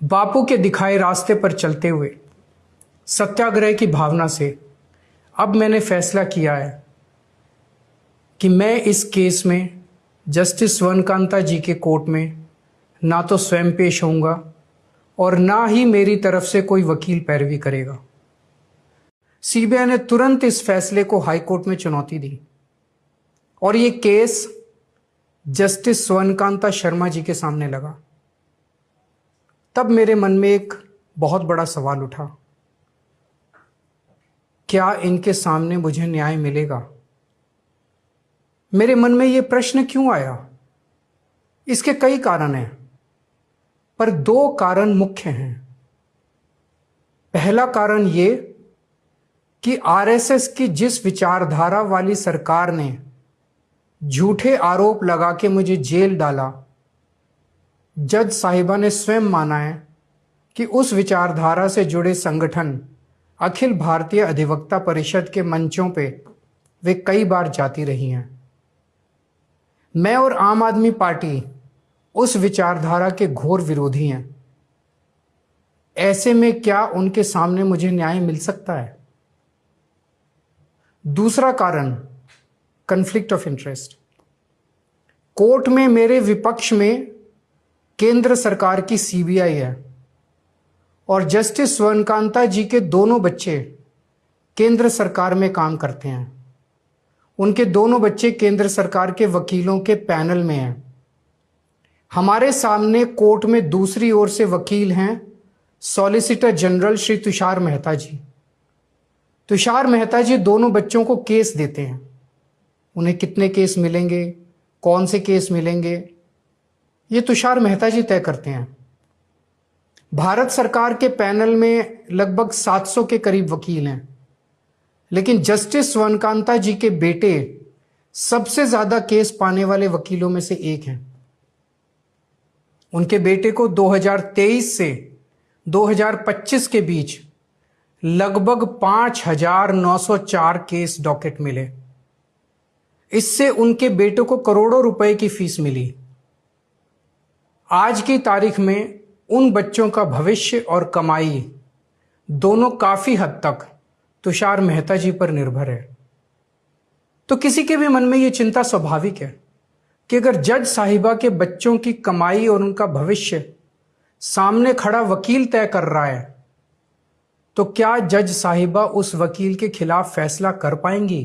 बापू के दिखाए रास्ते पर चलते हुए सत्याग्रह की भावना से अब मैंने फैसला किया है कि मैं इस केस में जस्टिस स्वर्णकांता जी के कोर्ट में ना तो स्वयं पेश होऊंगा और ना ही मेरी तरफ से कोई वकील पैरवी करेगा। सीबीआई ने तुरंत इस फैसले को हाई कोर्ट में चुनौती दी और ये केस जस्टिस स्वर्णकांता शर्मा जी के सामने लगा। तब मेरे मन में एक बहुत बड़ा सवाल उठा, क्या इनके सामने मुझे न्याय मिलेगा? मेरे मन में यह प्रश्न क्यों आया? इसके कई कारण हैं, पर दो कारण मुख्य हैं। पहला कारण यह कि आरएसएस की जिस विचारधारा वाली सरकार ने झूठे आरोप लगा के मुझे जेल डाला, जज साहिबा ने स्वयं माना है कि उस विचारधारा से जुड़े संगठन अखिल भारतीय अधिवक्ता परिषद के मंचों पे वे कई बार जाती रही हैं। मैं और आम आदमी पार्टी उस विचारधारा के घोर विरोधी हैं। ऐसे में क्या उनके सामने मुझे न्याय मिल सकता है? दूसरा कारण, कॉन्फ्लिक्ट ऑफ इंटरेस्ट। कोर्ट में मेरे विपक्ष में केंद्र सरकार की सीबीआई है और जस्टिस स्वर्णकांता जी के दोनों बच्चे केंद्र सरकार में काम करते हैं। उनके दोनों बच्चे केंद्र सरकार के वकीलों के पैनल में हैं। हमारे सामने कोर्ट में दूसरी ओर से वकील हैं सॉलिसिटर जनरल श्री तुषार मेहता जी। तुषार मेहता जी दोनों बच्चों को केस देते हैं। उन्हें कितने केस मिलेंगे, कौन से केस मिलेंगे, ये तुषार मेहता जी तय करते हैं। भारत सरकार के पैनल में लगभग 700 के करीब वकील हैं, लेकिन जस्टिस स्वर्णकांता जी के बेटे सबसे ज्यादा केस पाने वाले वकीलों में से एक हैं। उनके बेटे को 2023 से 2025 के बीच लगभग 5,904 केस डॉकेट मिले। इससे उनके बेटे को करोड़ों रुपए की फीस मिली। आज की तारीख में उन बच्चों का भविष्य और कमाई दोनों काफी हद तक तुषार मेहता जी पर निर्भर है। तो किसी के भी मन में यह चिंता स्वाभाविक है कि अगर जज साहिबा के बच्चों की कमाई और उनका भविष्य सामने खड़ा वकील तय कर रहा है, तो क्या जज साहिबा उस वकील के खिलाफ फैसला कर पाएंगी?